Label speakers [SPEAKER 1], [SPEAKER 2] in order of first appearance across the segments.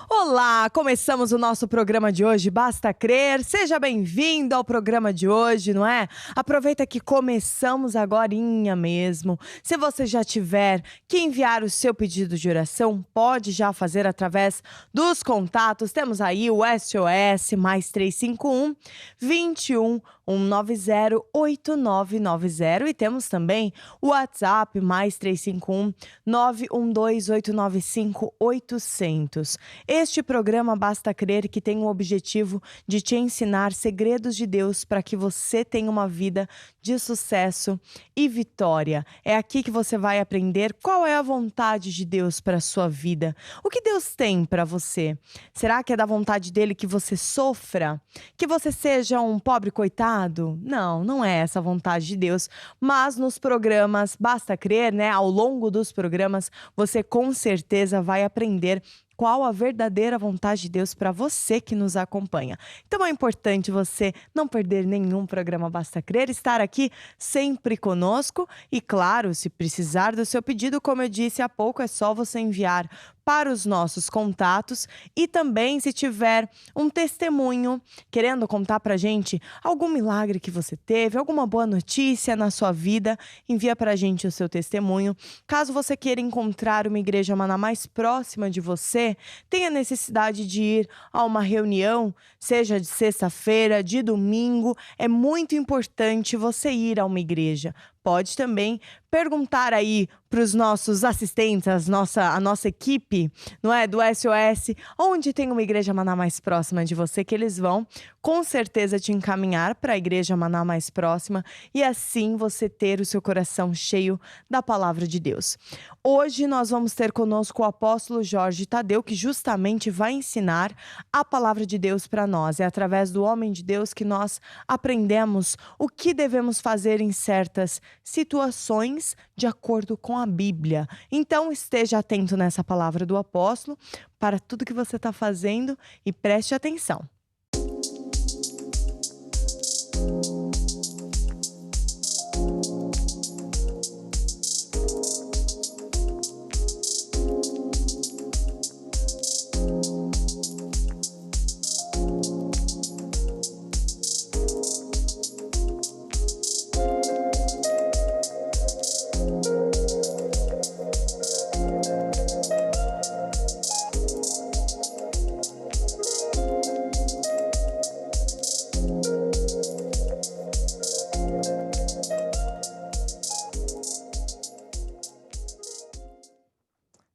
[SPEAKER 1] Olá, começamos o nosso programa de hoje, Basta Crer. Seja bem-vindo ao programa de hoje, não é? Aproveita que começamos agorinha mesmo. Se você já tiver que enviar o seu pedido de oração, pode já fazer através dos contatos. Temos aí o SOS mais 351 21 190 8990 e temos também o WhatsApp mais 351 912 895 800. Este programa Basta Crer que tem o objetivo de te ensinar segredos de Deus para que você tenha uma vida de sucesso e vitória. É aqui que você vai aprender qual é a vontade de Deus para a sua vida. O que Deus tem para você? Será que é da vontade dele que você sofra? Que você seja um pobre coitado? Não, não é essa a vontade de Deus. Mas nos programas Basta Crer, né? Ao longo dos programas, você com certeza vai aprender qual a verdadeira vontade de Deus para você que nos acompanha. Então é importante você não perder nenhum programa Basta Crer, estar aqui sempre conosco e, claro, se precisar do seu pedido, como eu disse há pouco, é só você enviar para os nossos contatos e também se tiver um testemunho querendo contar pra gente algum milagre que você teve, alguma boa notícia na sua vida, envia pra gente o seu testemunho. Caso você queira encontrar uma igreja Maná mais próxima de você, tenha necessidade de ir a uma reunião, seja de sexta-feira, de domingo, é muito importante você ir a uma igreja. Pode também perguntar aí para os nossos assistentes, a nossa equipe, não é, do SOS, onde tem uma igreja Maná mais próxima de você, que eles vão com certeza te encaminhar para a igreja Maná mais próxima e assim você ter o seu coração cheio da palavra de Deus. Hoje nós vamos ter conosco o apóstolo Jorge Tadeu, que justamente vai ensinar a palavra de Deus para nós. É através do homem de Deus que nós aprendemos o que devemos fazer em certas situações de acordo com a Bíblia. Então esteja atento nessa palavra do apóstolo para tudo que você está fazendo e preste atenção.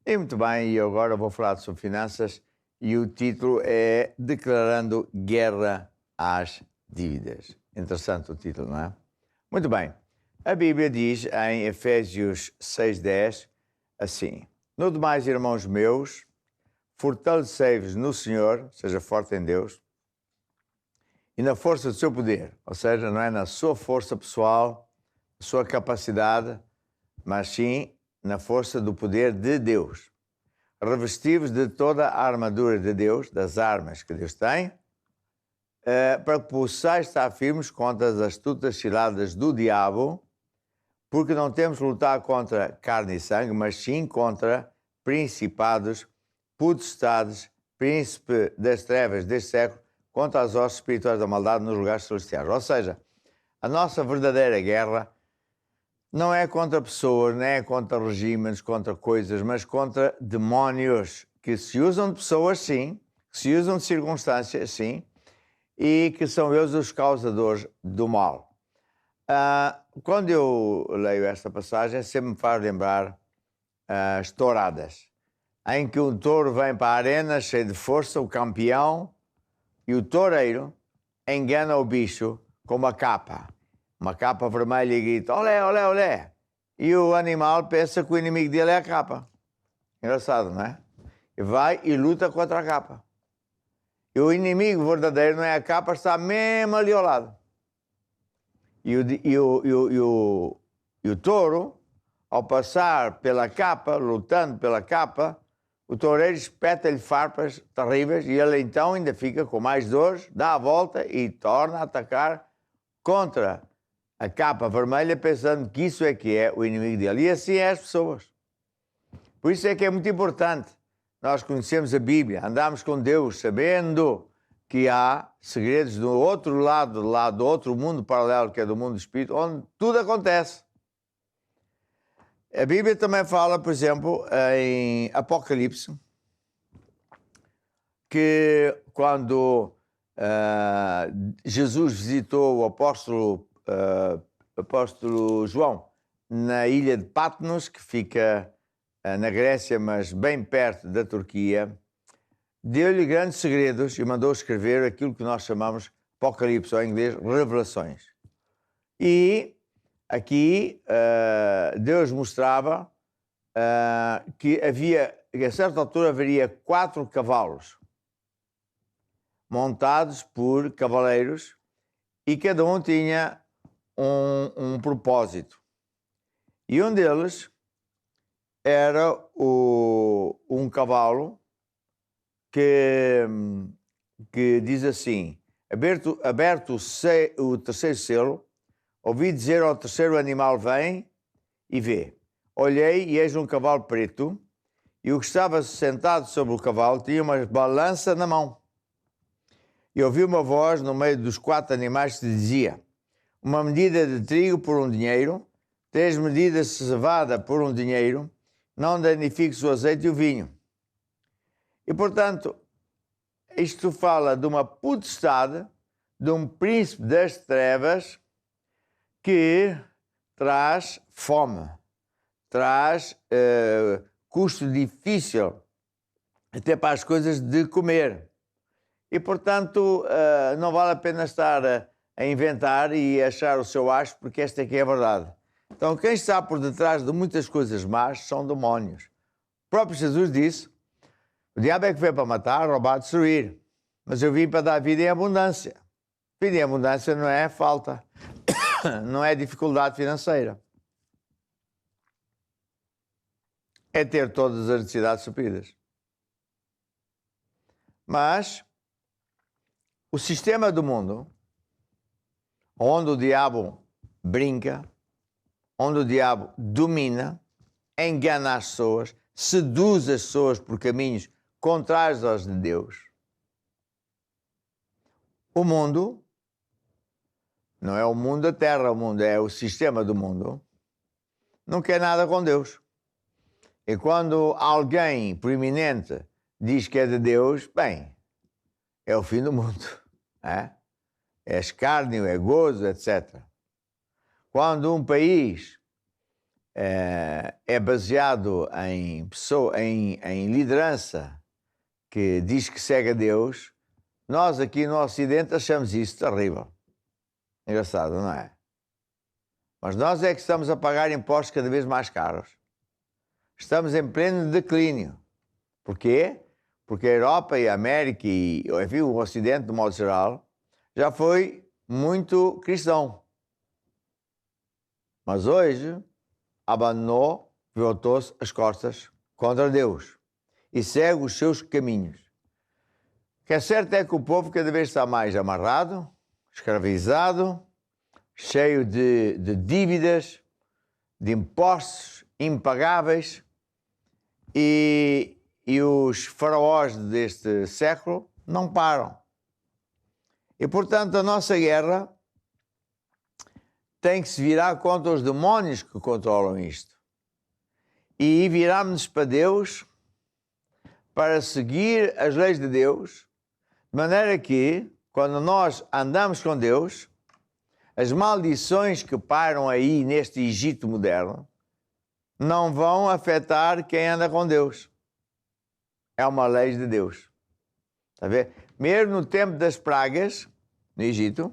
[SPEAKER 2] E muito bem, e agora vou falar sobre finanças e o título é Declarando Guerra às Dívidas. Interessante o título, não é? Muito bem, a Bíblia diz em Efésios 6:10 assim: No demais, irmãos meus, fortalecei-vos no Senhor, seja forte em Deus, e na força do seu poder, ou seja, não é na sua força pessoal, na sua capacidade, mas sim na força do poder de Deus. Revesti-vos de toda a armadura de Deus, das armas que Deus tem, para que possais estar firmes contra as astutas ciladas do diabo, porque não temos de lutar contra carne e sangue, mas sim contra principados, potestades, príncipe das trevas deste século, contra as hostes espirituais da maldade nos lugares celestiais. Ou seja, a nossa verdadeira guerra não é contra pessoas, não é contra regimes, contra coisas, mas contra demónios que se usam de pessoas, sim, que se usam de circunstâncias, sim, e que são eles os causadores do mal. Quando eu leio esta passagem, sempre me faz lembrar as touradas, em que um touro vem para a arena cheio de força, o campeão, e o toureiro engana o bicho com uma capa vermelha e grita, olé, olé, olé. E o animal pensa que o inimigo dele é a capa. Engraçado, não é? E vai e luta contra a capa. E o inimigo verdadeiro não é a capa, está mesmo ali ao lado. E o touro, ao passar pela capa, lutando pela capa, o toureiro espeta-lhe farpas terríveis e ele então ainda fica com mais dores, dá a volta e torna a atacar contra a capa vermelha, pensando que isso é que é o inimigo dele. E assim é as pessoas. Por isso é que é muito importante nós conhecemos a Bíblia, andamos com Deus, sabendo que há segredos do outro lado, do outro mundo paralelo, que é do mundo do Espírito, onde tudo acontece. A Bíblia também fala, por exemplo, em Apocalipse, que quando Jesus visitou o apóstolo João na ilha de Patmos, que fica na Grécia, mas bem perto da Turquia, deu-lhe grandes segredos e mandou escrever aquilo que nós chamamos Apocalipse, ou em inglês, Revelações. E aqui Deus mostrava que a certa altura haveria 4 cavalos montados por cavaleiros e cada um tinha um propósito. E um deles era um cavalo que diz assim: aberto o terceiro selo, ouvi dizer ao terceiro animal: vem e vê. Olhei e eis um cavalo preto, e o que estava sentado sobre o cavalo tinha uma balança na mão. E ouvi uma voz no meio dos 4 animais que dizia: uma medida de trigo por um dinheiro, 3 medidas de cevada por um dinheiro, não danifiques o azeite e o vinho. E, portanto, isto fala de uma potestade, de um príncipe das trevas que traz fome, traz custo difícil até para as coisas de comer. E, portanto, não vale a pena estar a inventar e achar o seu acho, porque esta aqui é a verdade. Então, quem está por detrás de muitas coisas más são demónios. O próprio Jesus disse: o diabo é que veio para matar, roubar, destruir. Mas eu vim para dar vida em abundância. Vida em abundância não é falta, não é dificuldade financeira. É ter todas as necessidades supridas. Mas o sistema do mundo, onde o diabo brinca, onde o diabo domina, engana as pessoas, seduz as pessoas por caminhos contrários aos de Deus. O mundo não é o mundo da terra, o mundo é o sistema do mundo, não quer nada com Deus. E quando alguém proeminente diz que é de Deus, bem, é o fim do mundo. É escárnio, é gozo, etc. Quando um país é baseado em liderança que diz que segue a Deus, nós aqui no Ocidente achamos isso terrível. Engraçado, não é? Mas nós é que estamos a pagar impostos cada vez mais caros. Estamos em pleno declínio. Porquê? Porque a Europa e a América e enfim, o Ocidente, de modo geral, já foi muito cristão. Mas hoje abandonou, voltou-se as costas contra Deus e segue os seus caminhos. O que é certo é que o povo cada vez está mais amarrado, escravizado, cheio de dívidas, de impostos impagáveis, e os faraós deste século não param. E, portanto, a nossa guerra tem que se virar contra os demónios que controlam isto. E virarmos-nos para Deus para seguir as leis de Deus, de maneira que, quando nós andamos com Deus, as maldições que pairam aí neste Egito moderno não vão afetar quem anda com Deus. É uma lei de Deus. Está a ver? Mesmo no tempo das pragas, no Egito,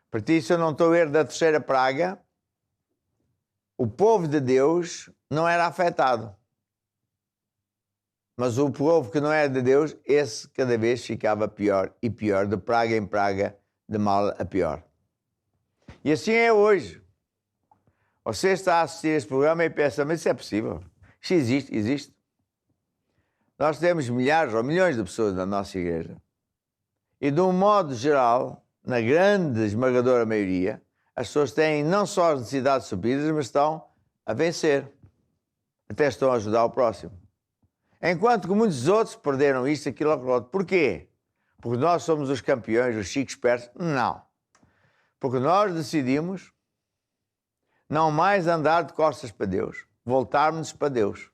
[SPEAKER 2] por isso eu não estou a ver da terceira praga, o povo de Deus não era afetado. Mas o povo que não era de Deus, esse cada vez ficava pior e pior, de praga em praga, de mal a pior. E assim é hoje. Você está a assistir este programa e pensa: mas isso é possível? Isto existe? Existe. Nós temos milhares ou milhões de pessoas na nossa igreja. E de um modo geral, na grande esmagadora maioria, as pessoas têm não só as necessidades supridas, mas estão a vencer. Até estão a ajudar o próximo. Enquanto que muitos outros perderam isto, aquilo, aquilo outro. Porquê? Porque nós somos os campeões, os chicos espertos? Não. Porque nós decidimos não mais andar de costas para Deus, voltarmos para Deus.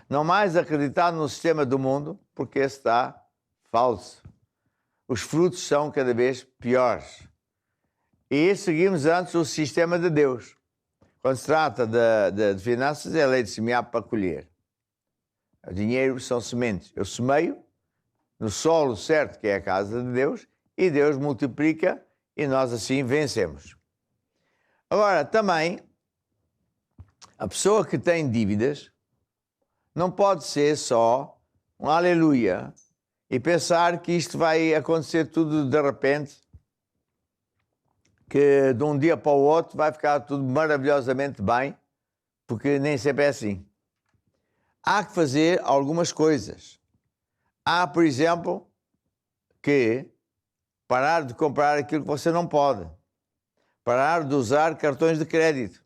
[SPEAKER 2] Não mais acreditar no sistema do mundo, porque esse está falso. Os frutos são cada vez piores. E seguimos antes o sistema de Deus. Quando se trata de finanças, é a lei de semear para colher. O dinheiro são sementes. Eu semeio no solo certo, que é a casa de Deus, e Deus multiplica e nós assim vencemos. Agora, também, a pessoa que tem dívidas não pode ser só um aleluia e pensar que isto vai acontecer tudo de repente, que de um dia para o outro vai ficar tudo maravilhosamente bem, porque nem sempre é assim. Há que fazer algumas coisas. Há, por exemplo, que parar de comprar aquilo que você não pode. Parar de usar cartões de crédito.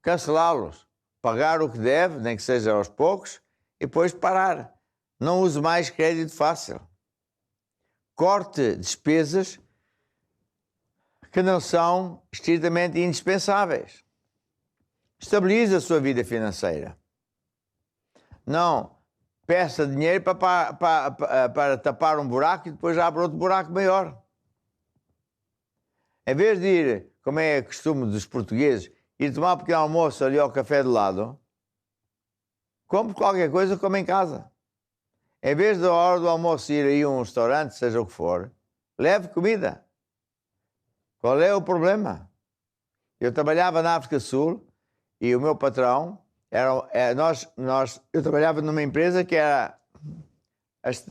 [SPEAKER 2] Cancelá-los. Pagar o que deve, nem que seja aos poucos, e depois parar. Não use mais crédito fácil. Corte despesas que não são estritamente indispensáveis. Estabilize a sua vida financeira. Não peça dinheiro para tapar um buraco e depois abre outro buraco maior. Em vez de ir, como é costume dos portugueses, ir tomar um pequeno almoço ali ao café do lado, compre qualquer coisa, come em casa. Em vez da hora do almoço ir aí a um restaurante, seja o que for, leve comida. Qual é o problema? Eu trabalhava na África do Sul e o meu patrão, eu trabalhava numa empresa que era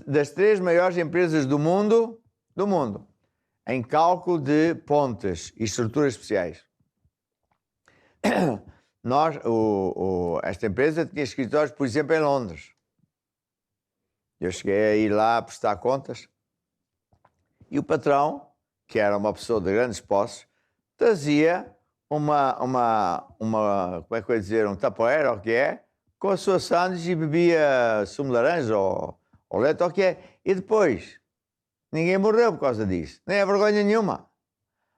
[SPEAKER 2] das 3 maiores empresas do mundo, em cálculo de pontes e estruturas especiais. Esta empresa tinha escritórios, por exemplo, em Londres. Eu cheguei a ir lá a prestar contas e o patrão, que era uma pessoa de grandes posses, trazia como é que eu ia dizer, um tapoeira, ou o que é, com a sua sandes e bebia sumo de laranja ou leite, ou o que é. E depois, ninguém morreu por causa disso, nem é vergonha nenhuma.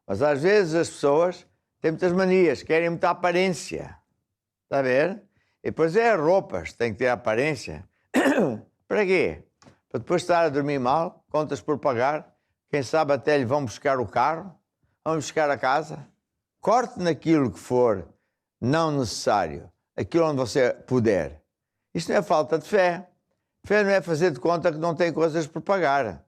[SPEAKER 2] Mas às vezes as pessoas têm muitas manias, querem muita aparência. Está a ver? E depois é roupas, tem que ter aparência. Para quê? Para depois estar a dormir mal, contas por pagar, quem sabe até lhe vão buscar o carro, vão buscar a casa. Corte naquilo que for não necessário, aquilo onde você puder. Isto não é falta de fé. Fé não é fazer de conta que não tem coisas por pagar.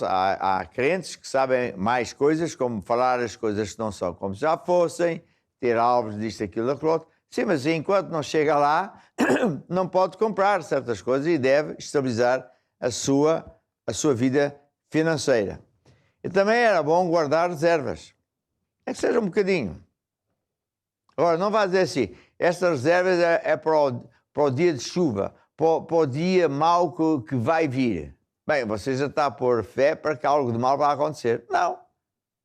[SPEAKER 2] Há crentes que sabem mais coisas, como falar as coisas que não são como se já fossem, ter alvos disto, aquilo, aquilo outro. Sim, mas enquanto não chega lá, não pode comprar certas coisas e deve estabilizar a sua vida financeira. E também era bom guardar reservas. É que seja um bocadinho. Agora, não vai dizer assim, estas reservas é para o dia de chuva, para o dia mau que vai vir. Bem, você já está a pôr fé para que algo de mal vá acontecer. Não.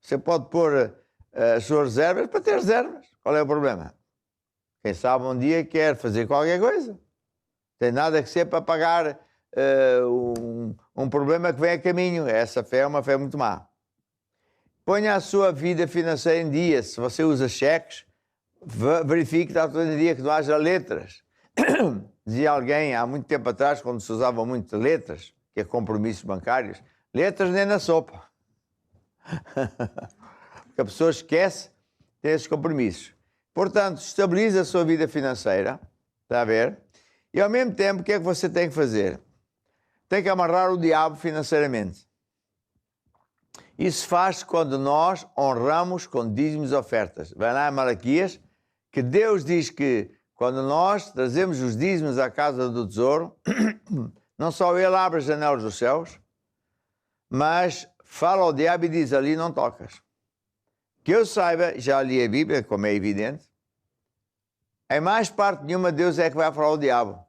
[SPEAKER 2] Você pode pôr as suas reservas para ter reservas. Qual é o problema? Quem sabe um dia quer fazer qualquer coisa. Tem nada que ser para pagar um problema que vem a caminho. Essa fé é uma fé muito má. Ponha a sua vida financeira em dia. Se você usa cheques, verifique que está tudo em dia, que não haja letras. Dizia alguém há muito tempo atrás, quando se usavam muito letras, que é compromissos bancários, letras nem na sopa. Porque a pessoa esquece de ter esses compromissos. Portanto, estabilize a sua vida financeira, está a ver? E ao mesmo tempo, o que é que você tem que fazer? Tem que amarrar o diabo financeiramente. Isso faz quando nós honramos com dízimos e ofertas. Vai lá em Malaquias, que Deus diz que quando nós trazemos os dízimos à casa do tesouro, não só Ele abre as janelas dos céus, mas fala ao diabo e diz, ali não tocas. Que eu saiba, já li a Bíblia, como é evidente, em mais parte nenhuma Deus é que vai falar ao diabo.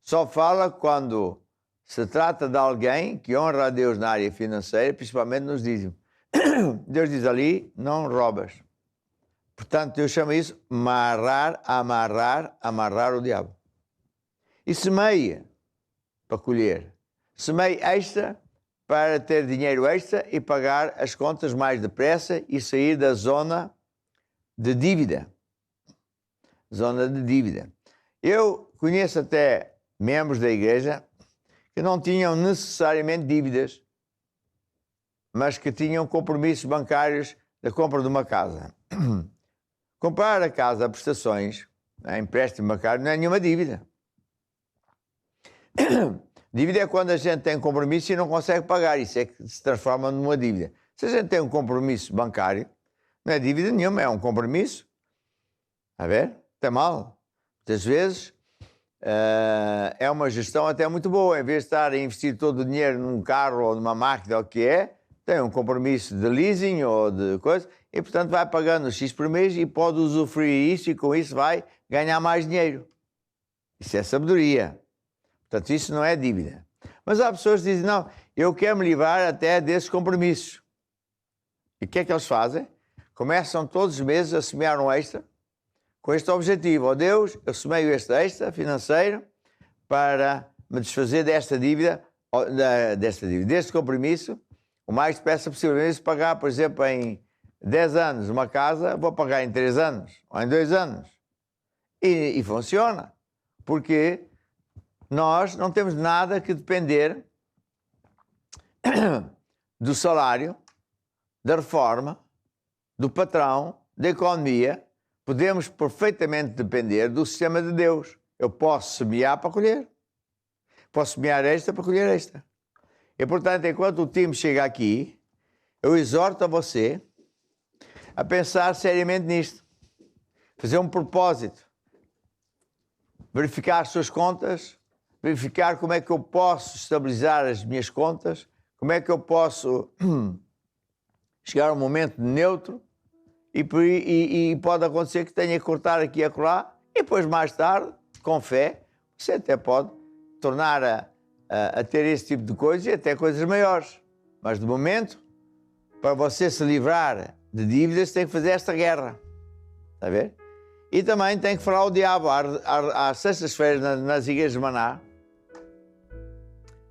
[SPEAKER 2] Só fala quando se trata de alguém que honra a Deus na área financeira, principalmente nos dízimos. Deus diz ali, não roubas. Portanto, eu chamo isso amarrar o diabo. E semeia para colher. Semeia extra para ter dinheiro extra e pagar as contas mais depressa e sair da zona de dívida. Zona de dívida. Eu conheço até membros da igreja que não tinham necessariamente dívidas, mas que tinham compromissos bancários da compra de uma casa. Comprar a casa a prestações, empréstimo bancário, não é nenhuma dívida. Dívida é quando a gente tem compromisso e não consegue pagar. Isso é que se transforma numa dívida. Se a gente tem um compromisso bancário, não é dívida nenhuma, é um compromisso. A ver? Está mal. Muitas vezes é uma gestão até muito boa. Em vez de estar a investir todo o dinheiro num carro ou numa máquina ou o que é, tem um compromisso de leasing ou de coisa e, portanto, vai pagando X por mês e pode usufruir isso e com isso vai ganhar mais dinheiro. Isso é sabedoria. Portanto, isso não é dívida. Mas há pessoas que dizem, não, eu quero me livrar até desses compromissos. E o que é que eles fazem? Começam todos os meses a semear um extra com este objetivo. Ó Deus, eu semeio este extra financeiro para me desfazer desta dívida, deste compromisso, o mais depressa possível. Se pagar, por exemplo, em 10 anos uma casa, vou pagar em 3 anos ou em 2 anos. E funciona. Porque nós não temos nada que depender do salário, da reforma, do patrão, da economia. Podemos perfeitamente depender do sistema de Deus. Eu posso semear para colher. Posso semear esta para colher esta. E, portanto, enquanto o time chega aqui, eu exorto a você a pensar seriamente nisto. Fazer um propósito. Verificar as suas contas, verificar como é que eu posso estabilizar as minhas contas, como é que eu posso chegar a um momento neutro e pode acontecer que tenha que cortar aqui e acolá e depois, mais tarde, com fé, você até pode tornar a ter esse tipo de coisas e até coisas maiores. Mas, de momento, para você se livrar de dívidas, tem que fazer esta guerra. Está a ver? E também tem que falar ao diabo. Às sextas-feiras, nas igrejas de Maná,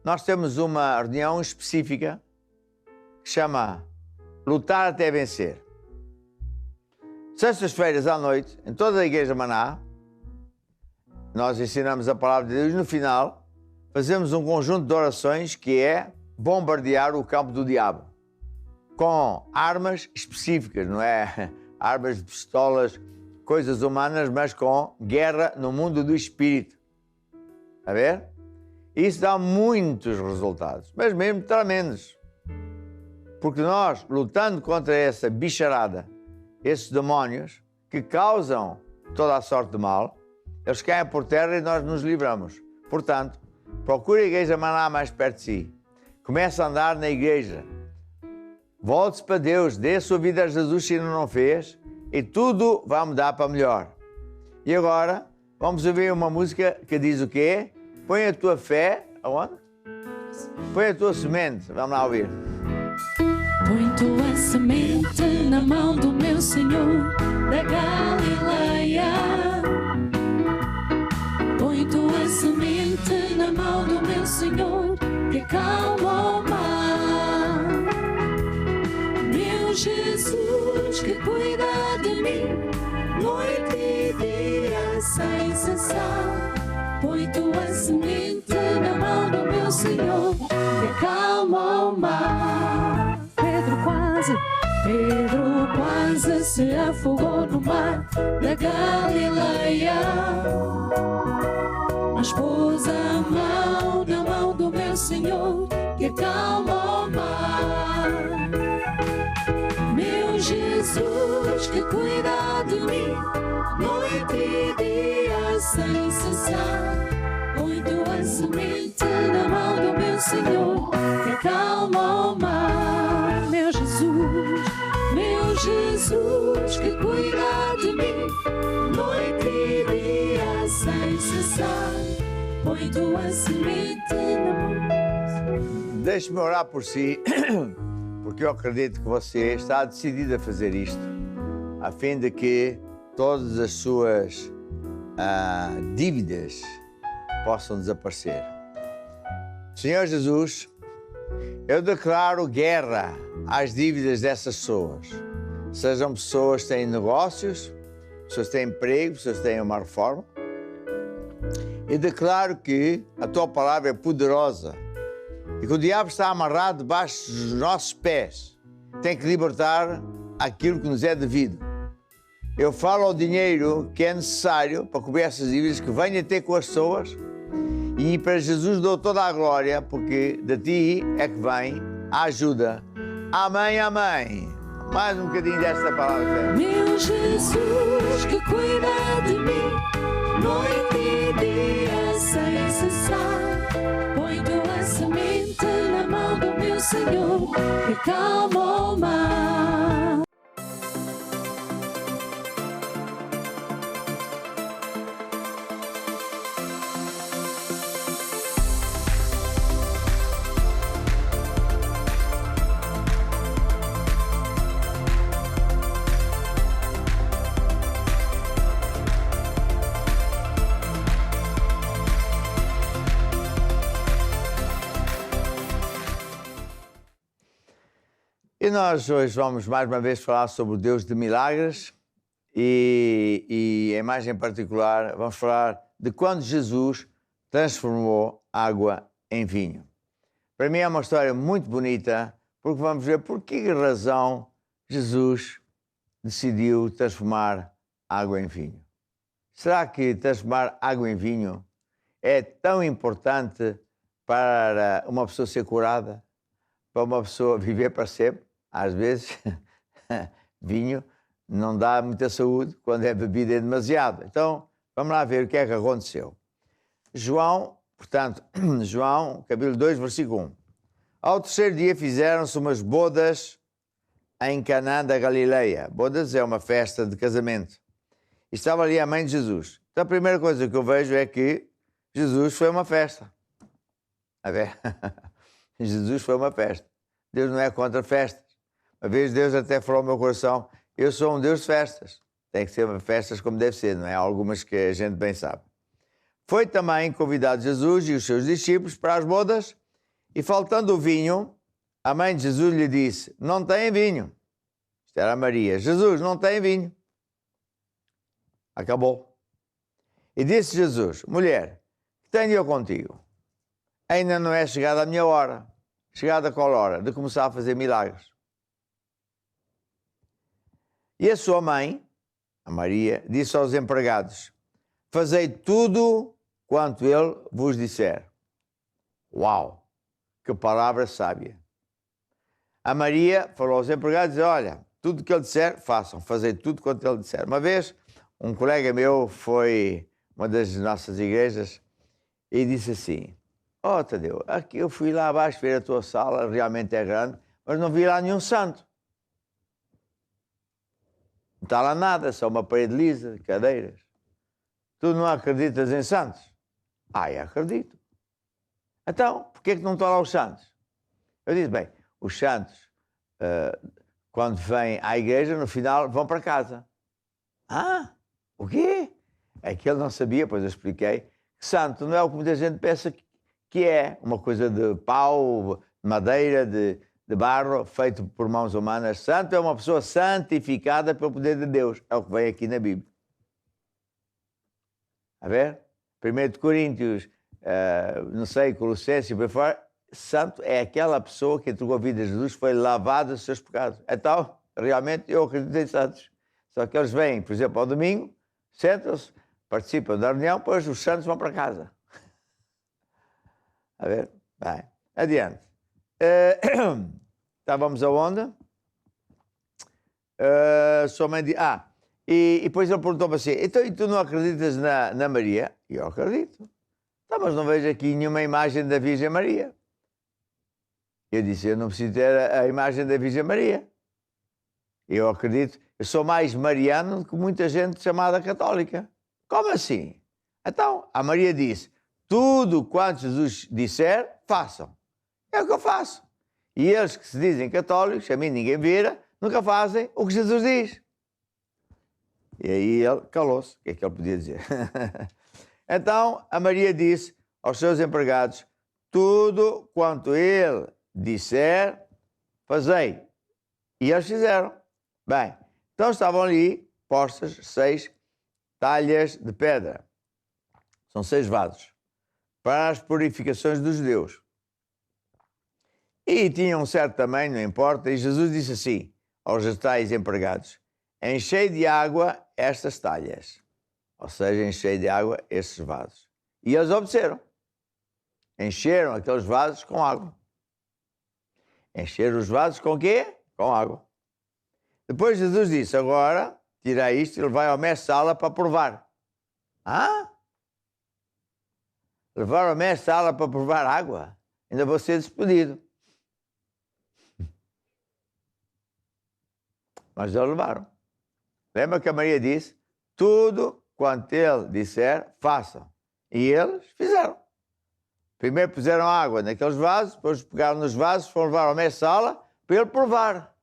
[SPEAKER 2] nós temos uma reunião específica que chama Lutar até Vencer. Sextas-feiras à noite, em toda a igreja de Maná, nós ensinamos a palavra de Deus e no final fazemos um conjunto de orações que é bombardear o campo do diabo com armas específicas, não é armas de pistolas, coisas humanas, mas com guerra no mundo do espírito. Está a ver? Isso dá muitos resultados, mas mesmo tremendos. Porque nós, lutando contra essa bicharada, esses demónios que causam toda a sorte de mal, eles caem por terra e nós nos livramos. Portanto, procure a igreja Maná mais perto de si. Comece a andar na igreja. Volte-se para Deus, dê a sua vida a Jesus se ainda não fez e tudo vai mudar para melhor. E agora, vamos ouvir uma música que diz o quê? Põe a tua fé, aonde? Põe a tua semente, vamos lá ouvir.
[SPEAKER 3] Põe tua semente na mão do meu Senhor da Galileia. Põe tua semente na mão do meu Senhor que acalma o mar. Meu Jesus que cuida de mim, noite e dia sem cessar. Põe tua semente na mão do meu Senhor que acalma o mar. Pedro quase se afogou no mar da Galileia, mas pôs a mão na mão do meu Senhor que acalma o mar. Meu Jesus que cuida de mim, noite e dia sem cessar. Põe tua semente na mão do meu Senhor que acalma o mar. Meu Jesus que cuida de mim, noite e dia sem cessar. Põe tua semente na mão.
[SPEAKER 2] Deixe-me orar por si, porque eu acredito que você está decidido a fazer isto. a fim de que todas as suas dívidas possam desaparecer. Senhor Jesus, eu declaro guerra às dívidas dessas pessoas. Sejam pessoas que têm negócios, pessoas que têm emprego, pessoas que têm uma reforma. E declaro que a tua palavra é poderosa e que o diabo está amarrado debaixo dos nossos pés. Tem que libertar aquilo que nos é devido. Eu falo ao dinheiro que é necessário para cobrir essas dívidas, que venha ter com as pessoas, e para Jesus dou toda a glória, porque de ti é que vem a ajuda. Amém, amém. Mais um bocadinho desta palavra.
[SPEAKER 3] Meu Jesus que cuida de mim, noite e dia sem cessar. Põe tua semente na mão do meu Senhor, que calma o mar.
[SPEAKER 2] E nós hoje vamos mais uma vez falar sobre o Deus de milagres e em mais em particular vamos falar de quando Jesus transformou água em vinho. Para mim é uma história muito bonita, porque vamos ver por que razão Jesus decidiu transformar água em vinho. Será que transformar água em vinho é tão importante para uma pessoa ser curada, para uma pessoa viver para sempre? Às vezes, vinho não dá muita saúde quando é bebido em demasiado. Então, vamos lá ver o que é que aconteceu. João, capítulo 2, versículo 1. Ao terceiro dia fizeram-se umas bodas em Canaã da Galileia. Bodas é uma festa de casamento. E estava ali a mãe de Jesus. Então, a primeira coisa que eu vejo é que Jesus foi uma festa. A ver? Jesus foi uma festa. Deus não é contra festas. Uma vez Deus até falou ao meu coração, eu sou um Deus de festas. Tem que ser festas como deve ser, não é? Algumas que a gente bem sabe. Foi também convidado Jesus e os seus discípulos para as bodas, e faltando o vinho, a mãe de Jesus lhe disse, não tem vinho. Isto era a Maria. Jesus, não tem vinho. Acabou. E disse Jesus, mulher, que tenho eu contigo? Ainda não é chegada a minha hora. Chegada qual hora? De começar a fazer milagres. E a sua mãe, a Maria, disse aos empregados, fazei tudo quanto ele vos disser. Uau! Que palavra sábia! A Maria falou aos empregados, olha, tudo que ele disser, façam, fazei tudo quanto ele disser. Uma vez, um colega meu foi a uma das nossas igrejas e disse assim, Tadeu, aqui eu fui lá abaixo ver a tua sala, realmente é grande, mas não vi lá nenhum santo. Não está lá nada, só uma parede lisa, cadeiras. Tu não acreditas em santos? Eu acredito. Então, porquê é que não estão lá os santos? Eu disse, bem, os santos, quando vêm à igreja, no final vão para casa. O quê? É que ele não sabia, pois eu expliquei, que santo não é o que muita gente pensa que é uma coisa de pau, de madeira, de barro, feito por mãos humanas. Santo é uma pessoa santificada pelo poder de Deus. É o que vem aqui na Bíblia. A ver? 1 Coríntios, não sei, Colossenses, por fora, santo é aquela pessoa que entregou a vida a Jesus, foi lavada dos seus pecados. Então, realmente, eu acredito em santos. Só que eles vêm, por exemplo, ao domingo, sentam-se, participam da reunião, depois os santos vão para casa. A ver? Bem, adiante. Estávamos aonde? Sua mãe disse, e depois ele perguntou-me assim, então e tu não acreditas na Maria? E eu acredito. Mas não vejo aqui nenhuma imagem da Virgem Maria. Eu disse, eu não preciso ter a imagem da Virgem Maria. Eu acredito, eu sou mais mariano do que muita gente chamada católica. Como assim? Então, a Maria disse, tudo quanto Jesus disser, façam. É o que eu faço. E eles que se dizem católicos, a mim ninguém vira, nunca fazem o que Jesus diz. E aí ele calou-se. O que é que ele podia dizer? Então a Maria disse aos seus empregados: tudo quanto ele disser, fazei. E eles fizeram. Bem, então estavam ali postas 6 talhas de pedra. São 6 vasos para as purificações dos judeus. E tinham um certo tamanho, não importa. E Jesus disse assim aos tais empregados: enchei de água estas talhas. Ou seja, enchei de água estes vasos. E eles obedeceram. Encheram aqueles vasos com água. Encheram os vasos com o quê? Com água. Depois Jesus disse: agora, tirai isto e levai ao mestre-sala para provar. Ah? Levar ao mestre-sala para provar água? Ainda vou ser despedido. Mas eles levaram. Lembra que a Maria disse: tudo quanto ele disser, façam. E eles fizeram. Primeiro puseram água naqueles vasos, depois pegaram nos vasos, foram levar ao mestre-sala para ele provar.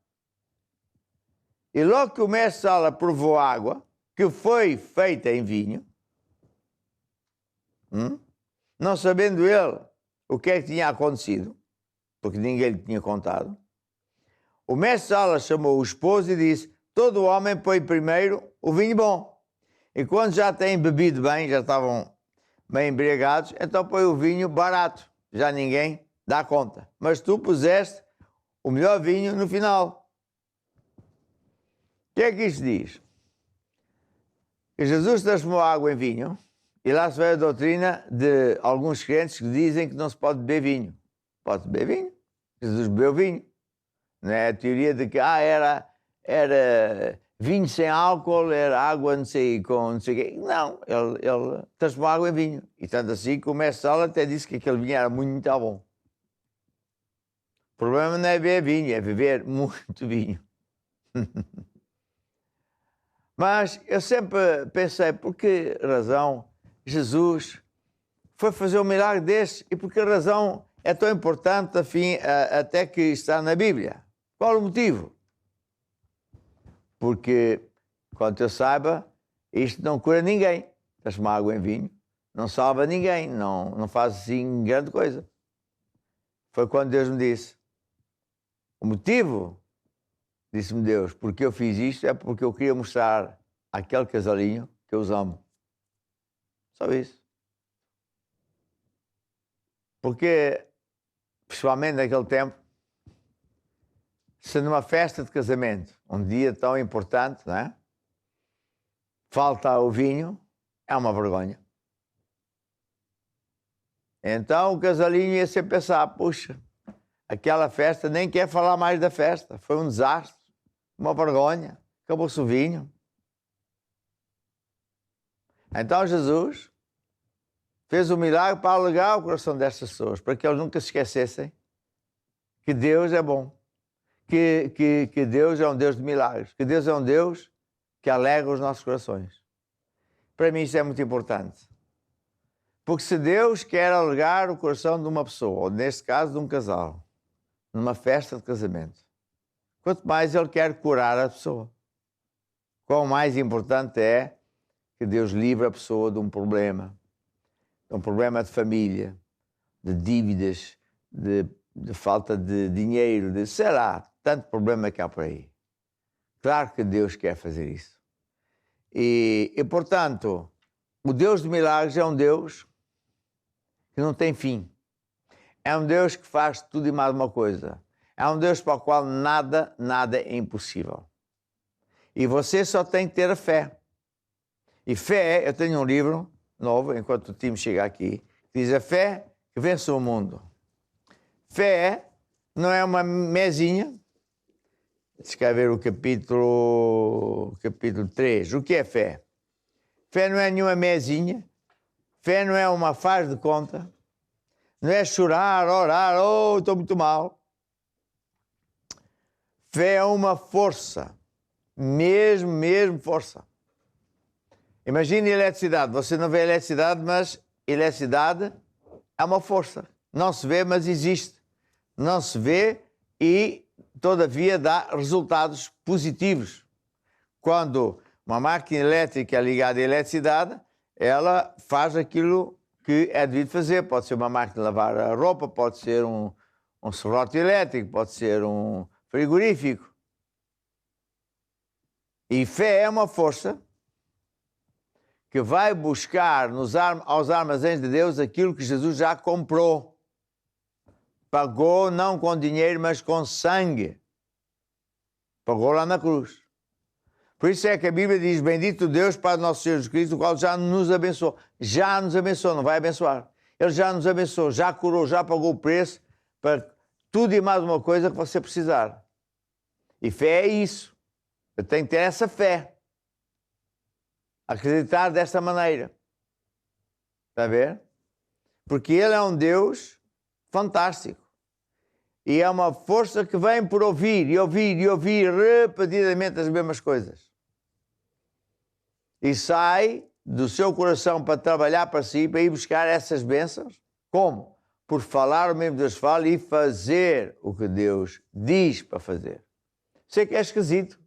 [SPEAKER 2] E logo que o mestre-sala provou a água, que foi feita em vinho, não sabendo ele o que é que tinha acontecido, porque ninguém lhe tinha contado, o mestre-sala chamou o esposo e disse: todo homem põe primeiro o vinho bom. E quando já têm bebido bem, já estavam bem embriagados, então põe o vinho barato. Já ninguém dá conta. Mas tu puseste o melhor vinho no final. O que é que isto diz? Que Jesus transformou a água em vinho, e lá se vê a doutrina de alguns crentes que dizem que não se pode beber vinho. Pode beber vinho. Jesus bebeu vinho. Não é a teoria de que era vinho sem álcool, era água não sei com não sei o quê. Não, ele transformou a água em vinho. E tanto assim que o mestre-sala até disse que aquele vinho era muito bom. O problema não é beber vinho, é beber muito vinho. Mas eu sempre pensei, por que razão Jesus foi fazer um milagre desse e por que razão é tão importante até que está na Bíblia? Qual o motivo? Porque, quanto eu saiba, isto não cura ninguém. Transformar água em vinho não salva ninguém, não faz assim grande coisa. Foi quando Deus me disse. O motivo, disse-me Deus, porque eu fiz isto é porque eu queria mostrar àquele casalinho que eu os amo. Só isso. Porque, principalmente naquele tempo, se numa festa de casamento, um dia tão importante, não é? Falta o vinho, é uma vergonha. Então o casalinho ia sempre pensar: puxa, aquela festa, nem quer falar mais da festa, foi um desastre, uma vergonha, acabou-se o vinho. Então Jesus fez um milagre para alegrar o coração destas pessoas, para que eles nunca se esquecessem que Deus é bom. Que Deus é um Deus de milagres, que Deus é um Deus que alegra os nossos corações. Para mim isso é muito importante. Porque se Deus quer alegrar o coração de uma pessoa, ou neste caso de um casal, numa festa de casamento, quanto mais Ele quer curar a pessoa. Quão mais importante é que Deus livre a pessoa de um problema de família, de dívidas, de falta de dinheiro, de sei lá, tanto problema que há por aí. Claro que Deus quer fazer isso. E portanto, o Deus de milagres é um Deus que não tem fim. É um Deus que faz tudo e mais uma coisa. É um Deus para o qual nada é impossível. E você só tem que ter a fé. E fé, eu tenho um livro novo, enquanto o time chega aqui, que diz: a fé que vence o mundo. Fé não é uma mesinha. Deixa cá ver o capítulo 3. O que é fé? Fé não é nenhuma mesinha. Fé não é uma faz de conta. Não é chorar, orar, estou muito mal. Fé é uma força. Mesmo força. Imagine eletricidade. Você não vê eletricidade, mas eletricidade é uma força. Não se vê, mas existe. Não se vê e, todavia, dá resultados positivos. Quando Uma máquina elétrica ligada à eletricidade, ela faz aquilo que é devido fazer. Pode ser uma máquina de lavar a roupa, pode ser um serrote elétrico, pode ser um frigorífico. E fé é uma força que vai buscar aos armazéns de Deus aquilo que Jesus já comprou. Pagou não com dinheiro, mas com sangue. Pagou lá na cruz. Por isso é que a Bíblia diz, bendito Deus, Pai do nosso Senhor Jesus Cristo, o qual já nos abençoou. Já nos abençoou, não vai abençoar. Ele já nos abençoou, já curou, já pagou o preço para tudo e mais uma coisa que você precisar. E fé é isso. Eu tenho que ter essa fé. Acreditar desta maneira. Está a ver? Porque Ele é um Deus fantástico. E é uma força que vem por ouvir e ouvir e ouvir repetidamente as mesmas coisas. E sai do seu coração para trabalhar para si, para ir buscar essas bênçãos. Como? Por falar o mesmo Deus fala e fazer o que Deus diz para fazer. Sei que é esquisito.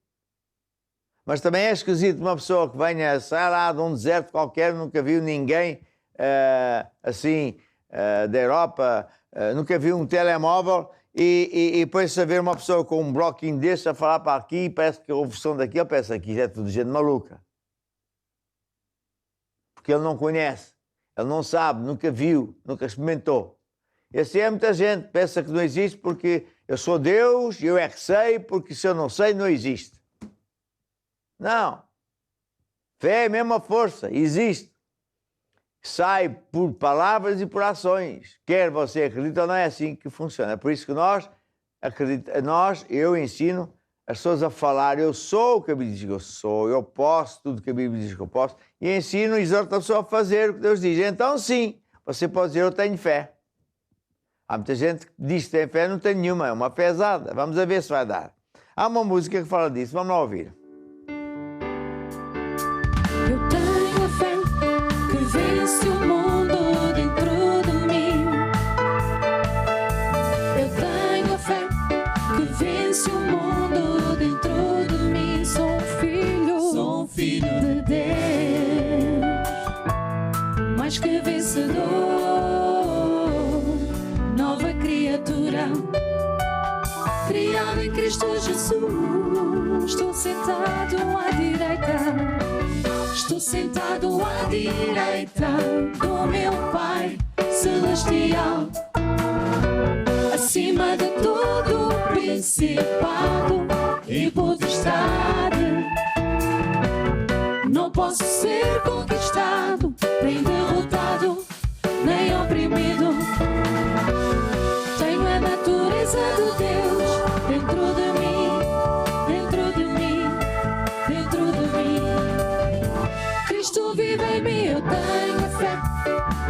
[SPEAKER 2] Mas também é esquisito uma pessoa que venha, sai lá de um deserto qualquer, nunca viu ninguém da Europa, nunca viu um telemóvel e depois a ver uma pessoa com um bloquinho desse a falar para aqui, parece que ouve som daquilo, pensa que é tudo gente maluca. Porque ele não conhece, ele não sabe, nunca viu, nunca experimentou. E assim é muita gente, pensa que não existe porque eu sou Deus, eu é que sei, porque se eu não sei, não existe. Não. Fé é a mesma força, existe. Sai por palavras e por ações. Quer você acredite ou não, é assim que funciona. É por isso que eu ensino as pessoas a falar, eu sou o que a Bíblia diz que eu sou, eu posso tudo que a Bíblia diz que eu posso, e ensino, exorto a pessoa a fazer o que Deus diz. Então sim, você pode dizer, eu tenho fé. Há muita gente que diz que tem fé, não tem nenhuma, é uma pesada. Vamos ver se vai dar. Há uma música que fala disso, vamos lá ouvir.
[SPEAKER 3] Eu tenho a fé que vence o mundo dentro de mim. Eu tenho a fé que vence o mundo dentro de mim. Sou um filho de Deus, mais que vencedor, nova criatura, criado em Cristo Jesus. Estou sentado à direita. Estou sentado à direita do meu Pai Celestial, acima de todo principado e potestade. Não posso ser conquistado, nem derrotado, nem oprimido. Tenho a natureza de Deus dentro de mim, dentro de mim, dentro de mim. Cristo vive em mim, eu tenho a fé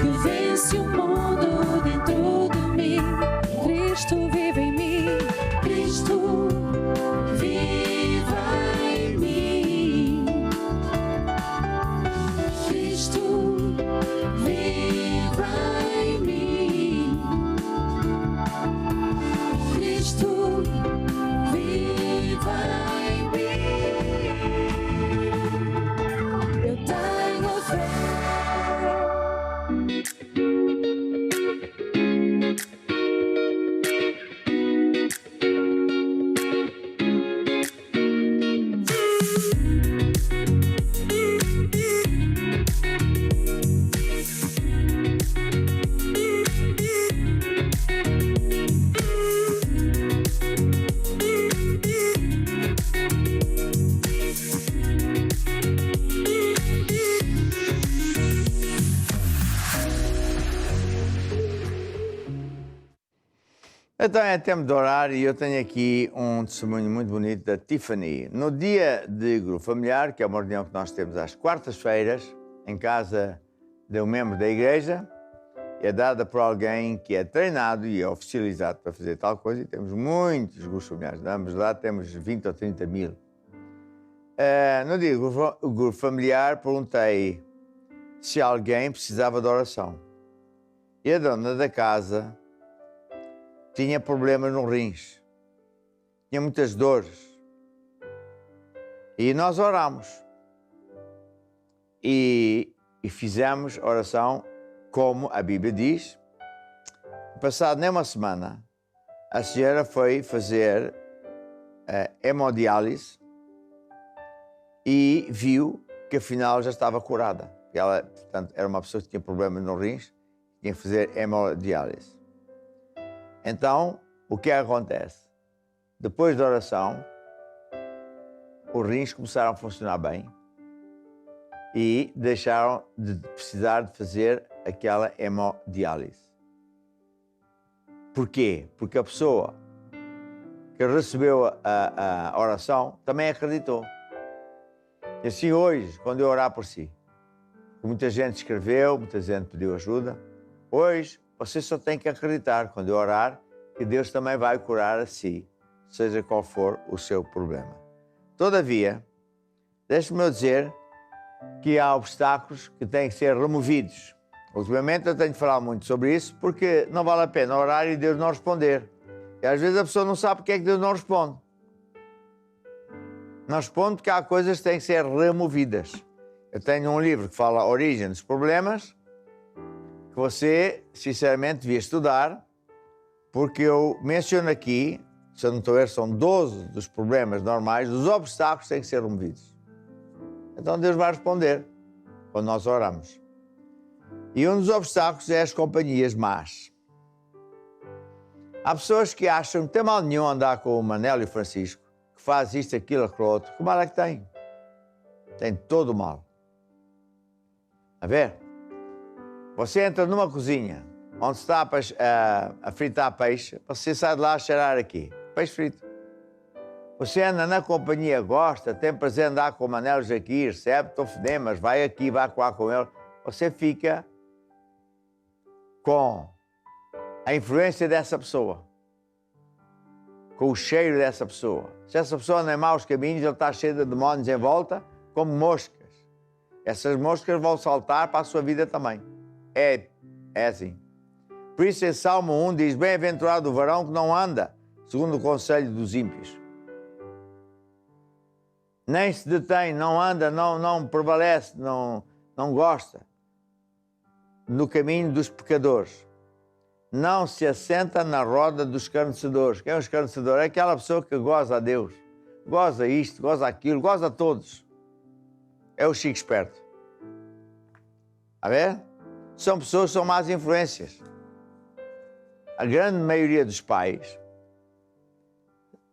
[SPEAKER 3] que vence o mundo dentro de mim. Cristo vive em mim, Cristo vive em mim. Cristo vive em mim. Cristo vive em mim. Eu tenho fé.
[SPEAKER 2] Então é tempo de orar e eu tenho aqui um testemunho muito bonito da Tiffany. No dia de grupo familiar, que é uma reunião que nós temos às quartas-feiras, em casa de um membro da igreja, é dada por alguém que é treinado e é oficializado para fazer tal coisa, e temos muitos grupos familiares, ambos lá temos 20 ou 30 mil. No dia do grupo familiar, perguntei se alguém precisava de oração. E a dona da casa tinha problemas no rins, tinha muitas dores. E nós oramos. e fizemos oração como a Bíblia diz. Passado nem uma semana, a senhora foi fazer hemodiálise e viu que afinal já estava curada. Ela, portanto, era uma pessoa que tinha problemas no rins, tinha que fazer hemodiálise. Então, o que acontece? Depois da oração, os rins começaram a funcionar bem e deixaram de precisar de fazer aquela hemodiálise. Porquê? Porque a pessoa que recebeu a oração também acreditou. E assim hoje, quando eu orar por si, muita gente escreveu, muita gente pediu ajuda, hoje você só tem que acreditar, quando eu orar, que Deus também vai curar a si, seja qual for o seu problema. Todavia, deixe-me dizer que há obstáculos que têm que ser removidos. Ultimamente eu tenho de falar muito sobre isso, porque não vale a pena orar e Deus não responder. E às vezes a pessoa não sabe porque é que Deus não responde. Não responde porque há coisas que têm que ser removidas. Eu tenho um livro que fala a origem dos problemas, que você, sinceramente, devia estudar, porque eu menciono aqui, se eu não estou a ver, são 12 dos problemas normais, dos obstáculos que têm que ser removidos. Então Deus vai responder quando nós oramos. E um dos obstáculos é as companhias más. Há pessoas que acham que não tem mal nenhum andar com o Manel e o Francisco, que faz isto, aquilo, aquilo outro. Que mal é que tem? Tem todo o mal. A ver? Você entra numa cozinha onde está a fritar peixe, você sai de lá a cheirar aqui. Peixe frito. Você anda na companhia, gosta, tem prazer em andar com o Manel aqui, recebe tofonemas, vai aqui, vai coar com ele. Você fica com a influência dessa pessoa, com o cheiro dessa pessoa. Se essa pessoa anda em maus caminhos, ele está cheio de demónios em volta, como moscas. Essas moscas vão saltar para a sua vida também. É assim. Por isso, em Salmo 1 diz, bem-aventurado o varão que não anda segundo o conselho dos ímpios. Nem se detém, não anda, não prevalece, não gosta no caminho dos pecadores. Não se assenta na roda dos escarnecedores. Quem é um escarnecedor? É aquela pessoa que goza a Deus. Goza isto, goza aquilo, goza a todos. É o chico esperto. A ver? São pessoas que são más influências. A grande maioria dos pais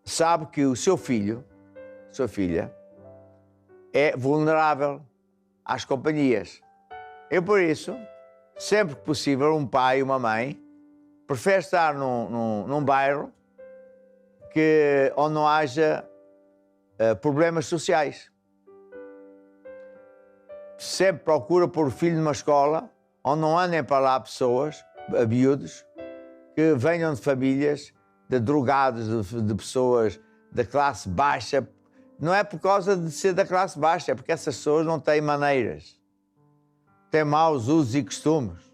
[SPEAKER 2] sabe que o seu filho, sua filha, é vulnerável às companhias. E por isso, sempre que possível, um pai e uma mãe prefere estar num bairro onde não haja problemas sociais. Sempre procura pôr o filho numa escola onde não andem para lá pessoas, miúdos, que venham de famílias de drogados, de pessoas da classe baixa. Não é por causa de ser da classe baixa, é porque essas pessoas não têm maneiras. Têm maus usos e costumes.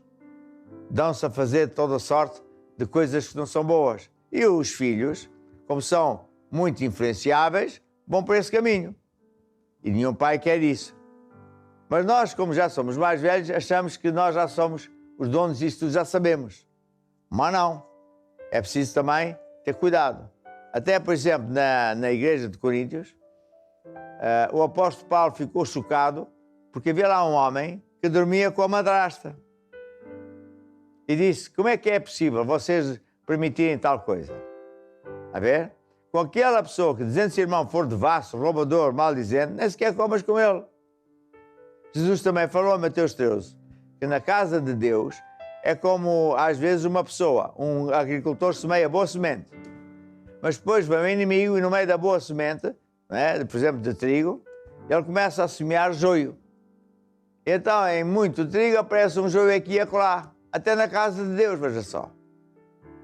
[SPEAKER 2] Dão-se a fazer toda sorte de coisas que não são boas. E os filhos, como são muito influenciáveis, vão por esse caminho. E nenhum pai quer isso. Mas nós, como já somos mais velhos, achamos que nós já somos os donos disso tudo, já sabemos. Mas não. É preciso também ter cuidado. Até, por exemplo, na igreja de Coríntios, o apóstolo Paulo ficou chocado porque havia lá um homem que dormia com a madrasta. E disse, como é que é possível vocês permitirem tal coisa? A ver? Com aquela pessoa que, dizendo se irmão for devasso, roubador, maldizente, nem sequer comas com ele. Jesus também falou em Mateus 13, que na casa de Deus é como, às vezes, uma pessoa, um agricultor semeia boa semente, mas depois vem um inimigo e no meio da boa semente, né, por exemplo, de trigo, ele começa a semear joio. Então, em muito trigo aparece um joio aqui e acolá, até na casa de Deus, veja só.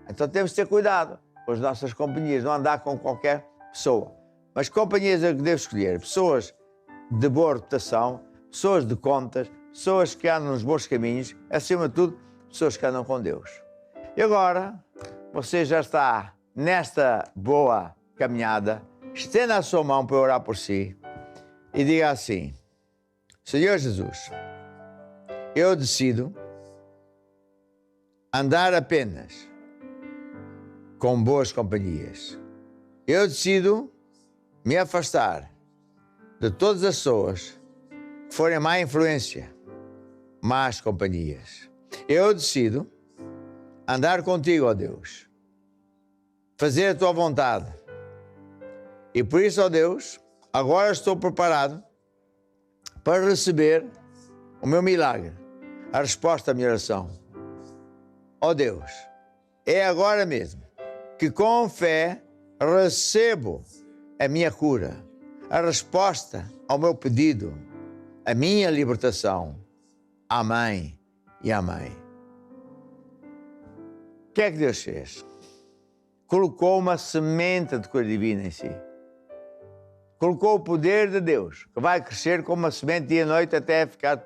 [SPEAKER 2] Então temos de ter cuidado com as nossas companhias, não andar com qualquer pessoa. Mas companhias é que devo escolher, pessoas de boa reputação, pessoas de contas, pessoas que andam nos bons caminhos, acima de tudo, pessoas que andam com Deus. E agora, você já está nesta boa caminhada, estenda a sua mão para eu orar por si e diga assim, Senhor Jesus, eu decido andar apenas com boas companhias. Eu decido me afastar de todas as pessoas que forem má influência, más companhias. Eu decido andar contigo, ó Deus, fazer a tua vontade. E por isso, ó Deus, agora estou preparado para receber o meu milagre, a resposta à minha oração. Ó Deus, é agora mesmo que com fé recebo a minha cura, a resposta ao meu pedido, a minha libertação. Amém e amém. O que é que Deus fez? Colocou uma semente de cura divina em si. Colocou o poder de Deus, que vai crescer como uma semente dia e noite até ficar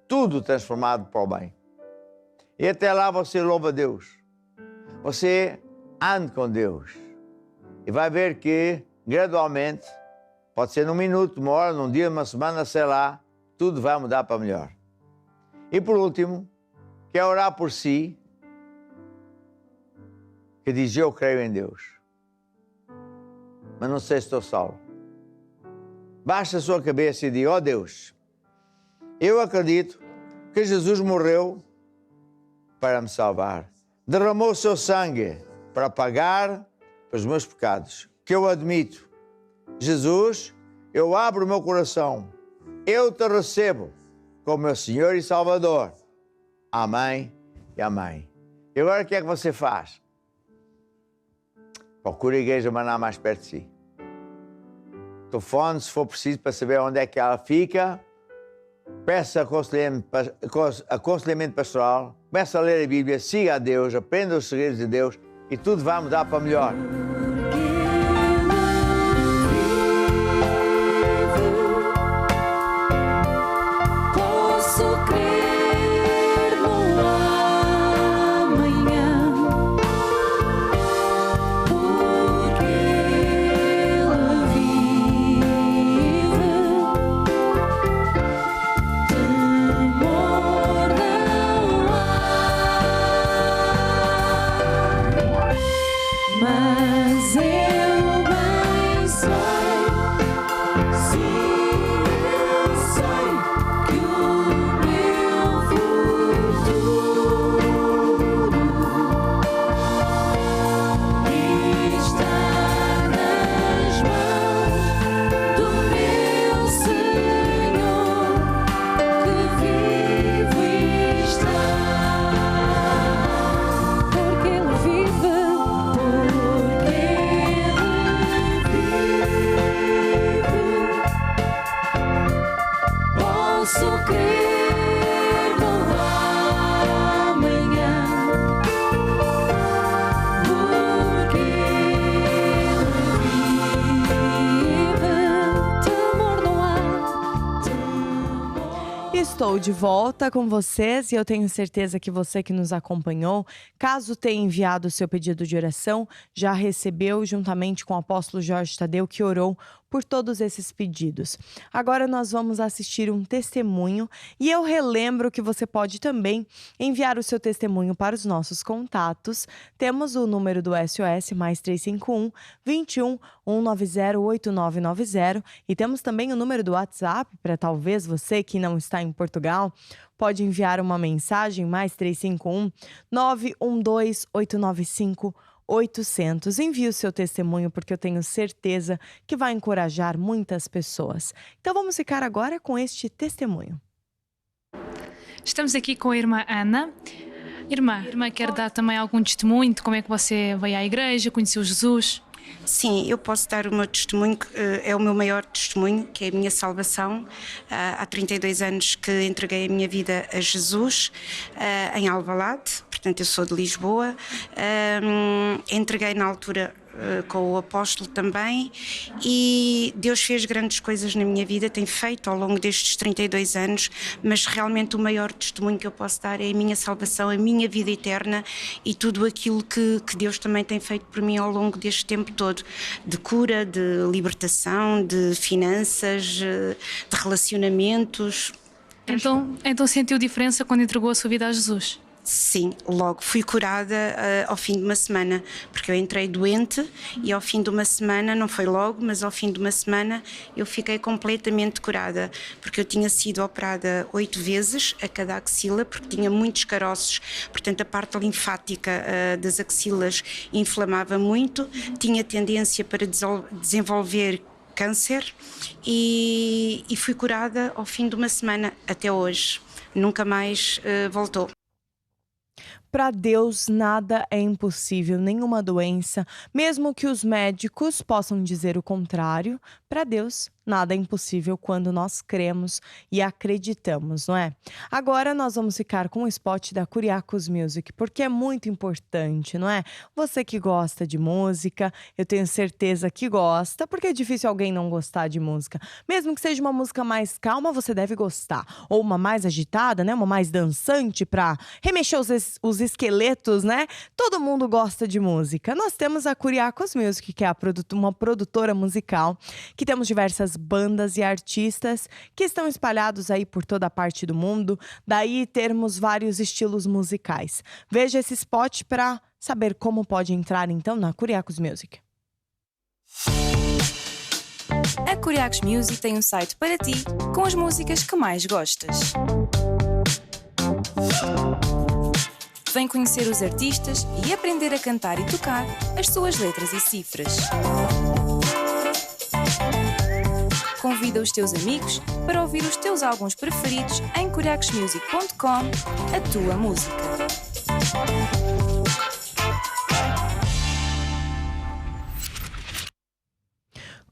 [SPEAKER 2] tudo transformado para o bem. E até lá você louva a Deus. Você ande com Deus. E vai ver que, gradualmente, pode ser num minuto, uma hora, num dia, uma semana, sei lá, tudo vai mudar para melhor. E por último, quero orar por si, que diz: eu creio em Deus, mas não sei se estou salvo. Baixa a sua cabeça e diga: ó Deus, eu acredito que Jesus morreu para me salvar. Derramou o seu sangue para pagar pelos meus pecados, que eu admito. Jesus, eu abro o meu coração, eu te recebo como meu Senhor e Salvador. Amém e amém. E agora o que é que você faz? Procura a igreja Maná mais perto de si. Telefone, se for preciso, para saber onde é que ela fica. Peça aconselhamento pastoral. Comece a ler a Bíblia, siga a Deus, aprenda os segredos de Deus e tudo vai mudar para melhor.
[SPEAKER 1] Estou de volta com vocês e eu tenho certeza que você que nos acompanhou, caso tenha enviado o seu pedido de oração, já recebeu juntamente com o apóstolo Jorge Tadeu, que orou por todos esses pedidos. Agora nós vamos assistir um testemunho e eu relembro que você pode também enviar o seu testemunho para os nossos contatos. Temos o número do SOS mais 351 21 190 8990 e temos também o número do WhatsApp para talvez você que não está em Portugal pode enviar uma mensagem mais 351 912 895 800. Envie o seu testemunho porque eu tenho certeza que vai encorajar muitas pessoas. Então vamos ficar agora com este testemunho.
[SPEAKER 4] Estamos aqui com a irmã Ana. Irmã quer dar também algum testemunho de como é que você veio à igreja, conheceu Jesus?
[SPEAKER 5] Sim, eu posso dar o meu testemunho, que é o meu maior testemunho, que é a minha salvação. Há 32 anos que entreguei a minha vida a Jesus, em Alvalade, portanto eu sou de Lisboa. Entreguei na altura com o apóstolo também, e Deus fez grandes coisas na minha vida, tem feito ao longo destes 32 anos, mas realmente o maior testemunho que eu posso dar é a minha salvação, a minha vida eterna e tudo aquilo que Deus também tem feito por mim ao longo deste tempo todo, de cura, de libertação, de finanças, de relacionamentos.
[SPEAKER 4] Então sentiu diferença quando entregou a sua vida a Jesus?
[SPEAKER 5] Sim, logo fui curada ao fim de uma semana, porque eu entrei doente e ao fim de uma semana, não foi logo, mas ao fim de uma semana eu fiquei completamente curada, porque eu tinha sido operada 8 vezes a cada axila, porque tinha muitos caroços, portanto a parte linfática das axilas inflamava muito, tinha tendência para desenvolver câncer e fui curada ao fim de uma semana até hoje, nunca mais voltou.
[SPEAKER 1] Para Deus nada é impossível, nenhuma doença, mesmo que os médicos possam dizer o contrário, para Deus nada é impossível quando nós cremos e acreditamos, não é? Agora nós vamos ficar com o spot da Curiacos Music, porque é muito importante, não é? Você que gosta de música, eu tenho certeza que gosta, porque é difícil alguém não gostar de música. Mesmo que seja uma música mais calma, você deve gostar. Ou uma mais agitada, né? Uma mais dançante para remexer os esqueletos, né? Todo mundo gosta de música. Nós temos a Curiacos Music, que é uma produtora musical, que temos diversas bandas e artistas que estão espalhados aí por toda a parte do mundo, daí termos vários estilos musicais. Veja esse spot para saber como pode entrar então na Curiacos Music.
[SPEAKER 6] A Curiacos Music tem um site para ti com as músicas que mais gostas. Vem conhecer os artistas e aprender a cantar e tocar as suas letras e cifras. Convida os teus amigos para ouvir os teus álbuns preferidos em curiacosmusic.com, a tua música.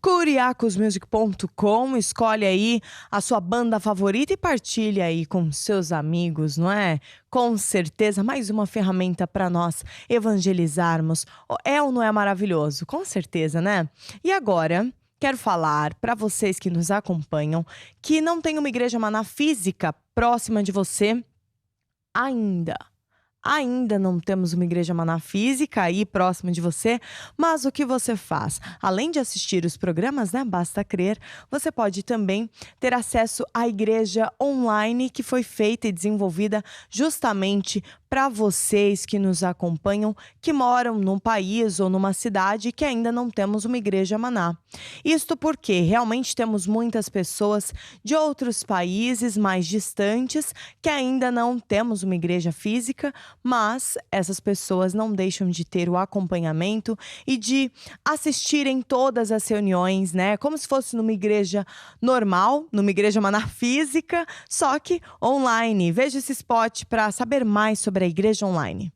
[SPEAKER 1] Curiacosmusic.com, escolhe aí a sua banda favorita e partilha aí com seus amigos, não é? Com certeza, mais uma ferramenta para nós evangelizarmos. É ou não é maravilhoso? Com certeza, né? E agora, quero falar para vocês que nos acompanham que não tem uma igreja Maná física próxima de você ainda. Ainda não temos uma igreja Maná física aí próxima de você, mas o que você faz? Além de assistir os programas, né? Basta Crer, você pode também ter acesso à igreja online que foi feita e desenvolvida justamente para vocês que nos acompanham, que moram num país ou numa cidade que ainda não temos uma igreja Maná. Isto porque realmente temos muitas pessoas de outros países mais distantes que ainda não temos uma igreja física, mas essas pessoas não deixam de ter o acompanhamento e de assistirem todas as reuniões, né? Como se fosse numa igreja normal, numa igreja Maná física, só que online. Veja esse spot para saber mais sobre a igreja online.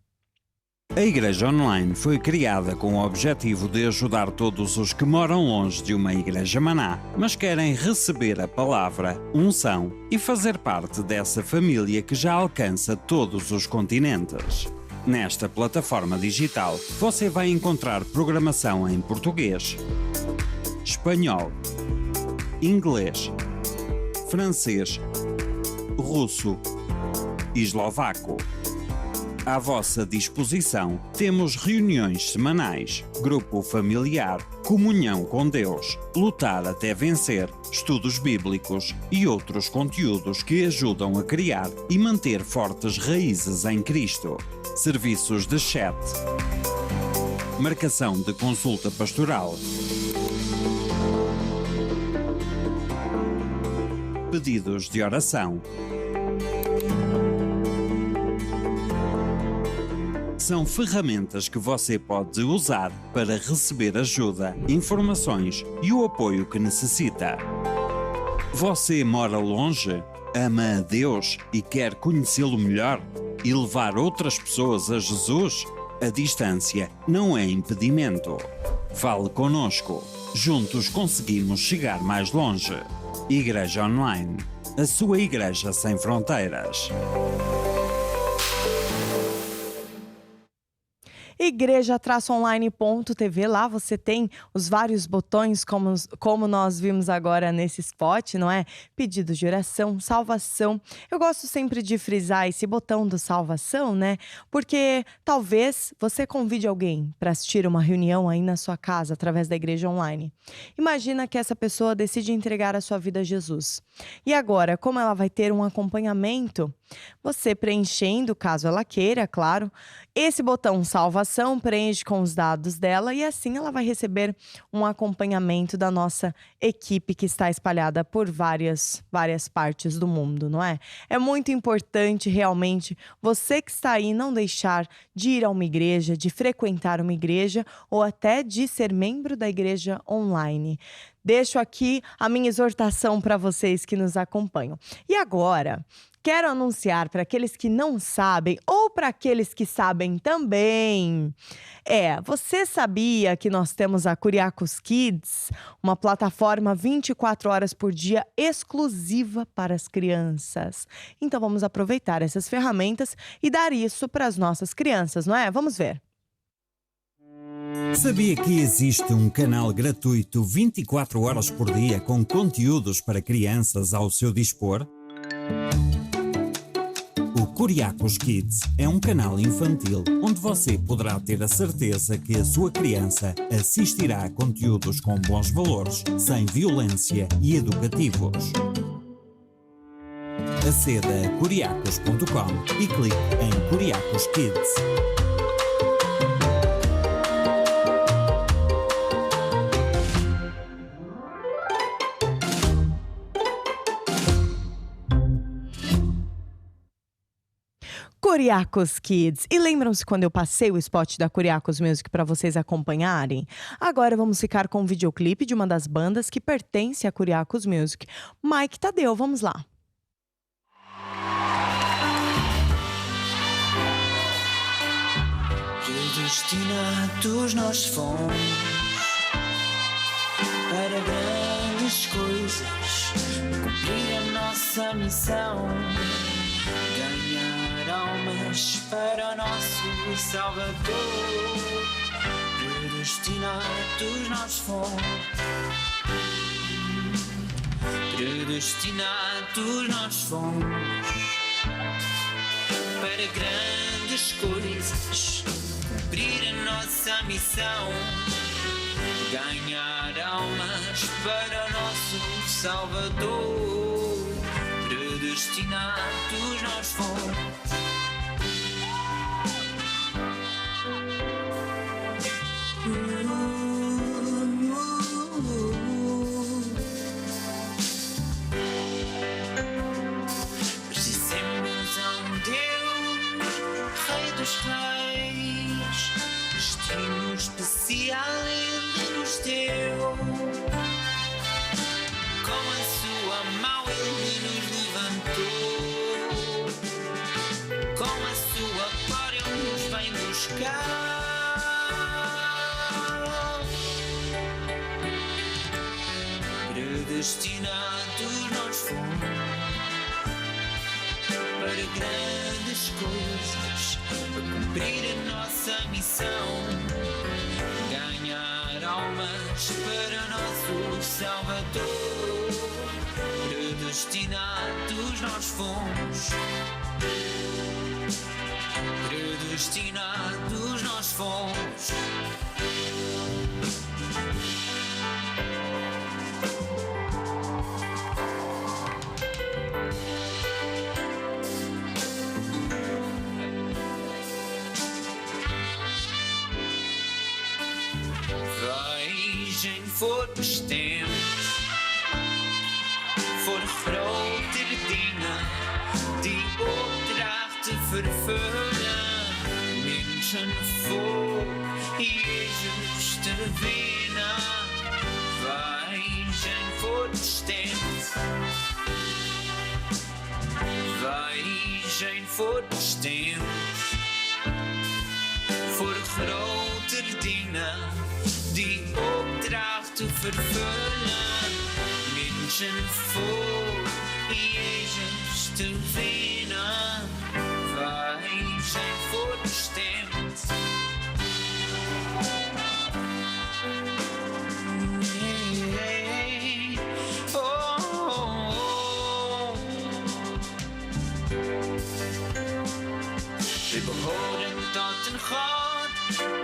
[SPEAKER 7] A Igreja Online foi criada com o objetivo de ajudar todos os que moram longe de uma Igreja Maná, mas querem receber a palavra, unção e fazer parte dessa família que já alcança todos os continentes. Nesta plataforma digital, você vai encontrar programação em português, espanhol, inglês, francês, russo e eslovaco. À vossa disposição, temos reuniões semanais, grupo familiar, comunhão com Deus, lutar até vencer, estudos bíblicos e outros conteúdos que ajudam a criar e manter fortes raízes em Cristo. Serviços de chat, marcação de consulta pastoral, pedidos de oração. São ferramentas que você pode usar para receber ajuda, informações e o apoio que necessita. Você mora longe, ama a Deus e quer conhecê-lo melhor e levar outras pessoas a Jesus? A distância não é impedimento. Fale conosco. Juntos conseguimos chegar mais longe. Igreja Online. A sua igreja sem fronteiras.
[SPEAKER 1] igreja-online.tv. Lá você tem os vários botões, como nós vimos agora nesse spot, não é? Pedidos de oração, salvação. Eu gosto sempre de frisar esse botão do salvação, né? Porque talvez você convide alguém para assistir uma reunião aí na sua casa através da igreja online. Imagina que essa pessoa decide entregar a sua vida a Jesus. E agora, como ela vai ter um acompanhamento, você preenchendo, caso ela queira, claro, esse botão salvação, preenche com os dados dela e assim ela vai receber um acompanhamento da nossa equipe que está espalhada por várias partes do mundo, não é? É muito importante realmente você que está aí não deixar de ir a uma igreja, de frequentar uma igreja ou até de ser membro da igreja online. Deixo aqui a minha exortação para vocês que nos acompanham. E agora, quero anunciar para aqueles que não sabem ou para aqueles que sabem também. Você sabia que nós temos a Curiacos Kids, uma plataforma 24 horas por dia exclusiva para as crianças. Então vamos aproveitar essas ferramentas e dar isso para as nossas crianças, não é? Vamos ver.
[SPEAKER 7] Sabia que existe um canal gratuito 24 horas por dia com conteúdos para crianças ao seu dispor? O Curiacos Kids é um canal infantil onde você poderá ter a certeza que a sua criança assistirá a conteúdos com bons valores, sem violência e educativos. Aceda a curiacos.com e clique em Curiacos Kids.
[SPEAKER 1] Curiacos Kids. E lembram-se quando eu passei o spot da Curiacos Music para vocês acompanharem? Agora vamos ficar com um videoclipe de uma das bandas que pertence a Curiacos Music. Mike Tadeu, vamos lá.
[SPEAKER 8] Predestinados nós fomos para grandes coisas, cumprir a nossa missão, ganhar almas para o nosso Salvador. Predestinados nós fomos, predestinados nós fomos para grandes coisas, cumprir a nossa missão, ganhar almas para o nosso Salvador. Predestinados nós fomos. Pertencemos a um Deus, Rei dos Reis, destino especial Ele nos deu. Com a sua mão Ele nos levantou, com a sua glória Ele nos vem buscar. Predestinados nós fomos para grandes coisas, para cumprir a nossa missão, ganhar almas para o nosso Salvador. Predestinados nós fomos, predestinados nós fomos. Voor bestemd, voor grote dingen die opdracht te vervullen. Mensen voor Jezus te winnen. Wij zijn voor bestemd. Wij zijn voor bestemd. Voor grote dingen die opdracht te vervullen, mensen voor Jezus te winnen. Wij zijn voorbestemd. God,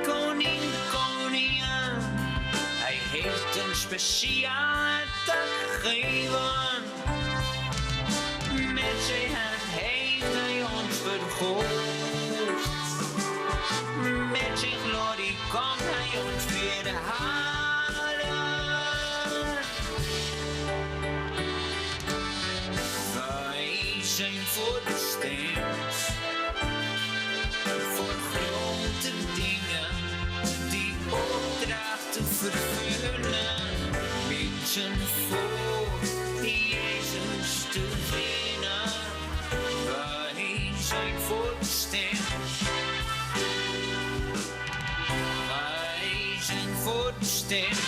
[SPEAKER 8] koning, koningen. Hij heeft een speciale tak gegeven. Met zijn hand heeft hij ons verhoogd. Met zijn glorie komt hij ons weer halen. Wij zijn voorbestemd voor grote dingen die opdrachten vervullen. Mensen voor Jezus te winnen. Wij zijn voorbestemd. Wij zijn voorbestemd.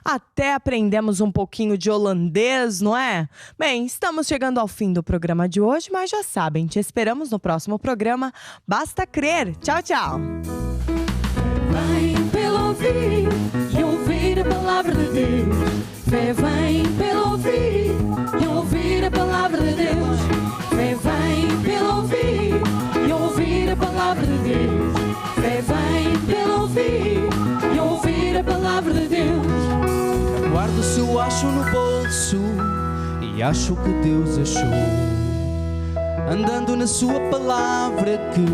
[SPEAKER 1] Até aprendemos um pouquinho de holandês, não é? Bem, estamos chegando ao fim do programa de hoje, mas já sabem, te esperamos no próximo programa. Basta crer. Tchau, tchau.
[SPEAKER 3] Vem pelo ouvir e ouvir a palavra de Deus. Fé vem pelo ouvir e ouvir a palavra de Deus. Fé vem pelo ouvir e ouvir a palavra de Deus. Fé vem pelo ouvir e ouvir a palavra de Deus.
[SPEAKER 9] Guardo se eu acho no bolso e acho que Deus achou. Andando na sua palavra que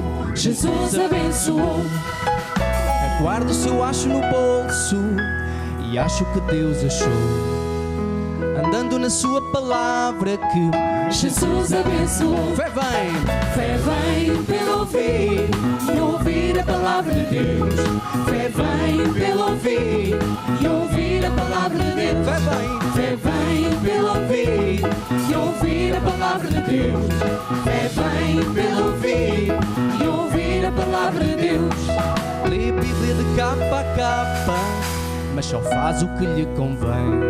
[SPEAKER 3] Jesus abençoou.
[SPEAKER 9] Guardo se eu acho no bolso e acho que Deus achou. Andando na sua palavra que
[SPEAKER 3] Jesus abençoou.
[SPEAKER 9] Fé vem
[SPEAKER 3] pelo ouvir e ouvir a palavra de Deus. Fé vem pelo ouvir e ouvir a palavra de Deus. Fé vem pelo ouvir e ouvir a palavra de Deus. Fé vem pelo ouvir e ouvir a palavra de Deus.
[SPEAKER 9] lê a Bíblia de capa a capa, mas só faz o que lhe convém.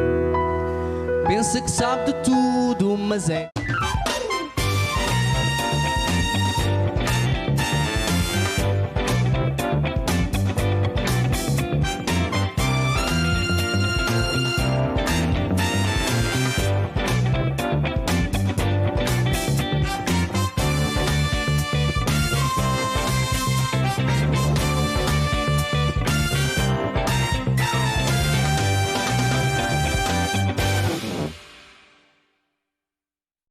[SPEAKER 9] Pensa que sabe de tudo, mas é